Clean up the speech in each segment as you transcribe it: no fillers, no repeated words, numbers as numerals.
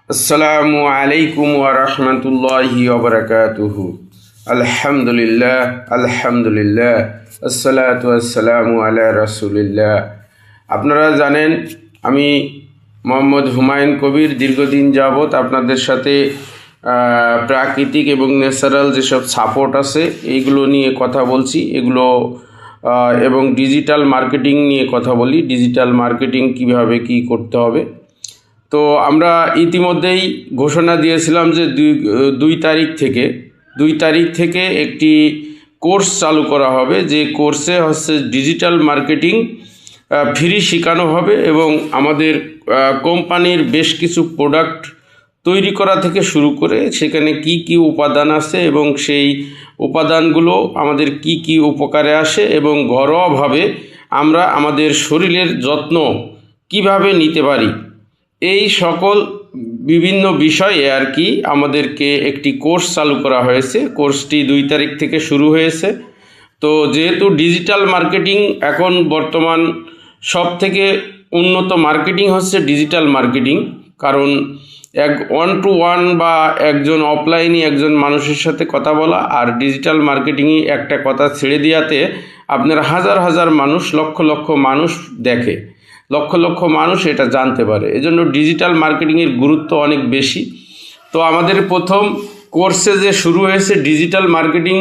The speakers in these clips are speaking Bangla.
আসসালামু আলাইকুম ওয়া রাহমাতুল্লাহি ওয়া বারাকাতুহু। আলহামদুলিল্লাহ আলহামদুলিল্লাহ আসসালাতু ওয়াসসালামু আলা রাসূলিল্লাহ। আপনারা জানেন আমি মোহাম্মদ হুমায়ুন কবির দীর্ঘদিন যাবৎ আপনাদের সাথে প্রাকৃতিক এবং ন্যাচারাল যেসব সাপোর্ট আছে এইগুলো নিয়ে কথা বলছি, এগুলো এবং ডিজিটাল মার্কেটিং নিয়ে কথা বলি। ডিজিটাল মার্কেটিং কিভাবে কি করতে হবে। তো আমরা ইতিমধ্যেই ঘোষণা দিয়েছিলাম যে দুই তারিখ থেকে একটি কোর্স চালু করা হবে, যে কোর্সে হচ্ছে ডিজিটাল মার্কেটিং ফ্রি শেখানো হবে এবং আমাদের কোম্পানির বেশ কিছু প্রোডাক্ট তৈরি করা থেকে শুরু করে সেখানে কি কি উপাদান আছে এবং সেই উপাদানগুলো আমাদের কি কি উপকারে আসে এবং ঘরোয়াভাবে আমরা আমাদের শরীরের যত্ন কিভাবে নিতে পারি, এই সকল বিভিন্ন বিষয়ে আর কি আমাদেরকে একটি কোর্স চালু করা হয়েছে। কোর্সটি 2 তারিখ থেকে শুরু হয়েছে। তো যেহেতু ডিজিটাল মার্কেটিং এখন বর্তমান সব থেকে উন্নত মার্কেটিং হচ্ছে ডিজিটাল মার্কেটিং, কারণ ওয়ান টু ওয়ান বা একজন অফলাইনে একজন মানুষের সাথে কথা বলা আর ডিজিটাল মার্কেটিংয়ে একটা কথা ছেড়ে দেওয়াতে আপনার হাজার হাজার মানুষ, লক্ষ লক্ষ মানুষ দেখে, লক্ষ লক্ষ মানুষ এটা জানতে পারে। এজন্য ডিজিটাল মার্কেটিংয়ের গুরুত্ব অনেক বেশি। তো আমাদের প্রথম কোর্সে যে শুরু হয়েছে ডিজিটাল মার্কেটিং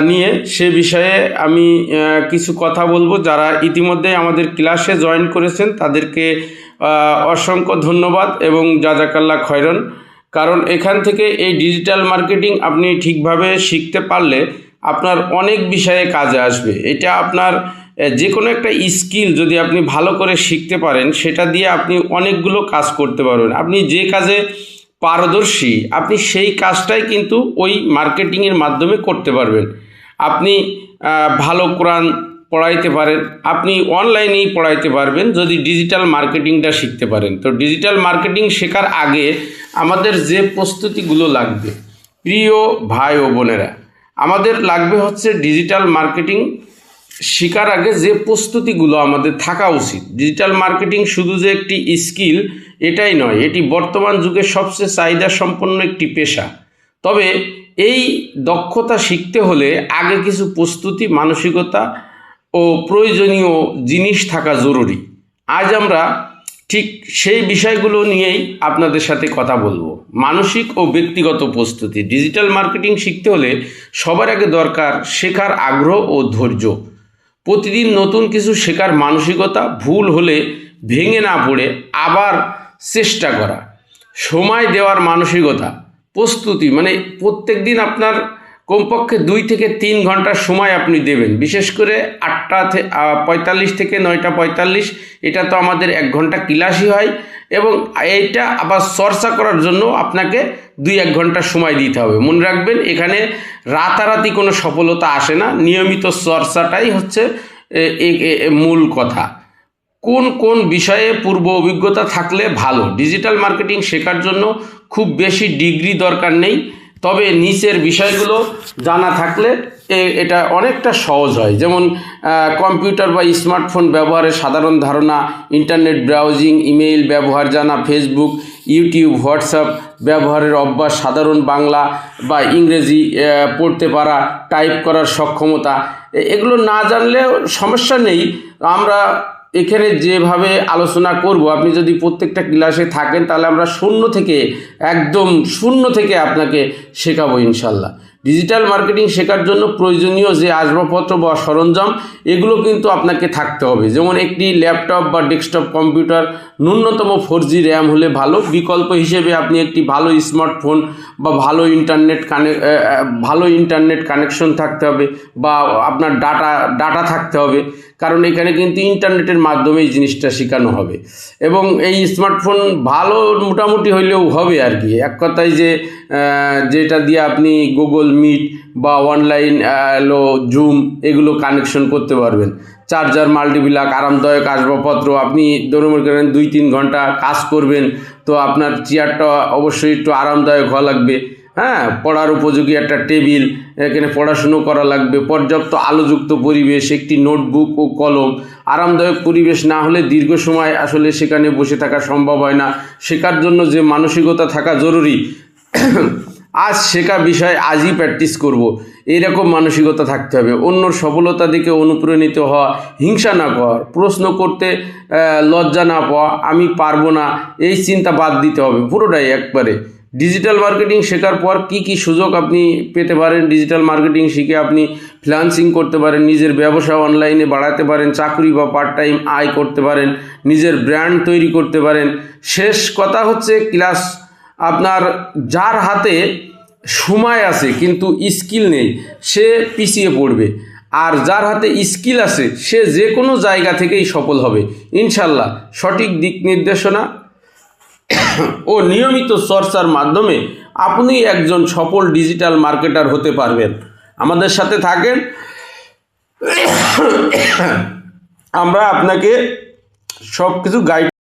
নিয়ে, সে বিষয়ে আমি কিছু কথা বলবো। যারা ইতিমধ্যে আমাদের ক্লাসে জয়েন করেছেন তাদেরকে অসংখ্য ধন্যবাদ এবং জাযাকাল্লাহ খয়রান। কারণ এখান থেকে এই ডিজিটাল মার্কেটিং আপনি ঠিকভাবে শিখতে পারলে আপনার অনেক বিষয়ে কাজে আসবে। এটা আপনার যে কোনো একটা স্কিল যদি আপনি ভালো করে শিখতে পারেন, সেটা দিয়ে আপনি অনেকগুলো কাজ করতে পারবেন। আপনি যে কাজে পারদর্শী আপনি সেই কাজটাই কিন্তু ওই মার্কেটিংয়ের মাধ্যমে করতে পারবেন। আপনি ভালো কোরআন পড়াইতে পারেন, আপনি অনলাইনেই পড়াইতে পারবেন যদি ডিজিটাল মার্কেটিংটা শিখতে পারেন। তো ডিজিটাল মার্কেটিং শেখার আগে আমাদের যে প্রস্তুতিগুলো লাগবে, প্রিয় ভাই ও বোনেরা, আমাদের লাগবে হচ্ছে ডিজিটাল মার্কেটিং শেখার আগে যে প্রস্তুতিগুলো আমাদের থাকা উচিত। ডিজিটাল মার্কেটিং শুধু যে একটি স্কিল এটাই নয়, এটি বর্তমান যুগে সবচেয়ে চাহিদা সম্পন্ন একটি পেশা। তবে এই দক্ষতা শিখতে হলে আগে কিছু প্রস্তুতি, মানসিকতা ও প্রয়োজনীয় জিনিস থাকা জরুরি। আজ আমরা ঠিক সেই বিষয়গুলো নিয়েই আপনাদের সাথে কথা বলবো। মানসিক ও ব্যক্তিগত প্রস্তুতি। ডিজিটাল মার্কেটিং শিখতে হলে সবার আগে দরকার শেখার আগ্রহ ও ধৈর্য। প্রতিদিন নতুন কিছু শেখার মানসিকতা, ভুল হলে ভেঙে না পড়ে আবার চেষ্টা করা, সময় দেওয়ার মানসিকতা। প্রস্তুতি মানে প্রত্যেক দিন আপনার কমপক্ষে 2 থেকে 3 ঘন্টা সময় আপনি দেবেন। বিশেষ করে 8:45 থেকে 9:45, এটা তো আমাদের 1 ঘন্টা ক্লাসই হয় এবং এইটা আবার চর্চা করার জন্য আপনাকে 2-1 ঘন্টা সময় দিতে হবে। মনে রাখবেন, এখানে রাতারাতি কোনো সফলতা আসে না, নিয়মিত চর্চাটাই হচ্ছে মূল কথা। কোন কোন বিষয়ে পূর্ব অভিজ্ঞতা থাকলে ভালো। ডিজিটাল মার্কেটিং শেখার জন্য খুব বেশি ডিগ্রি দরকার নেই, তবে নিচের বিষয়গুলো জানা থাকলে এটা অনেকটা সহজ হয়। যেমন কম্পিউটার বা স্মার্টফোন ব্যবহারের সাধারণ ধারণা, ইন্টারনেট ব্রাউজিং, ইমেইল ব্যবহার জানা, ফেসবুক, ইউটিউব, হোয়াটসঅ্যাপ ব্যবহারের অভ্যাস, সাধারণ বাংলা বা ইংরেজি পড়তে পারা, টাইপ করার সক্ষমতা। এগুলো না জানলেও সমস্যা নেই, আমরা এখানে যেভাবে আলোচনা করব, আপনি যদি প্রত্যেকটা ক্লাসে থাকেন তাহলে আমরা একদম শূন্য থেকে আপনাকে শেখাবো ইনশাল্লাহ। ডিজিটাল মার্কেটিং শেখার জন্য প্রয়োজনীয় যে আসবাবপত্র বা সরঞ্জাম, এগুলো কিন্তু আপনাকে থাকতে হবে। যেমন একটি ল্যাপটপ বা ডেস্কটপ কম্পিউটার, ন্যূনতম 4G র্যাম হলে ভালো। বিকল্প হিসেবে আপনি একটি ভালো স্মার্টফোন বা ভালো ইন্টারনেট কানেকশন থাকতে হবে, বা আপনার ডাটা থাকতে হবে, কারণ এখানে কিন্তু ইন্টারনেটের মাধ্যমে এই জিনিসটা শেখানো হবে। এবং এই স্মার্টফোন ভালো মোটামুটি হইলেও হবে আর কি, এক কথায় যেটা দিয়ে আপনি গুগল মিট বা অনলাইন জুম এগুলো কানেকশন করতে পারবেন। চার্জার, মাল্টিপ্লাগ, আরামদায়ক আসবাবপত্র। আপনি ধরুন 2-3 ঘন্টা কাজ করবেন, তো আপনার চেয়ারটা অবশ্যই একটু আরামদায়ক হওয়া লাগবে। হ্যাঁ, পড়ার উপযোগী একটা টেবিল, এখানে পড়াশুনো করা লাগবে, পর্যাপ্ত আলোযুক্ত পরিবেশ, একটি নোটবুক ও কলম। আরামদায়ক পরিবেশ না হলে দীর্ঘ সময় আসলে সেখানে বসে থাকা সম্ভব হয় না। শেখার জন্য যে মানসিকতা থাকা জরুরি, আজ শেখা বিষয় আজই প্র্যাকটিস করব, এইরকম মানসিকতা থাকতে হবে। অন্যর সফলতা দেখে অনুপ্রাণিত হওয়া, হিংসা না করা, প্রশ্ন করতে লজ্জা না পাওয়া, আমি পারবো না, এই চিন্তা বাদ দিতে হবে পুরোটাই একবারে। ডিজিটাল মার্কেটিং শেখার পর কি কি সুযোগ আপনি পেতে পারেন? ডিজিটাল মার্কেটিং শিখে আপনি ফ্রিল্যান্সিং করতে পারেন, নিজের ব্যবসা অনলাইনে বাড়াতে পারেন, চাকরি বা পার্ট টাইম আয় করতে পারেন, নিজের ব্র্যান্ড তৈরি করতে পারেন। শেষ কথা হচ্ছে ক্লাস, আপনার যার হাতে সময় আছে কিন্তু স্কিল নেই সে পিছিয়ে পড়বে, আর যার হাতে স্কিল আছে সে যে কোনো জায়গা থেকেই সফল হবে ইনশাল্লাহ। সঠিক দিক নির্দেশনা ও নিয়মিত চর্চার মাধ্যমে আপনি একজন সফল ডিজিটাল মার্কেটার হতে পারবেন। আমাদের সাথে থাকেন, আমরা আপনাকে সব কিছু গাইড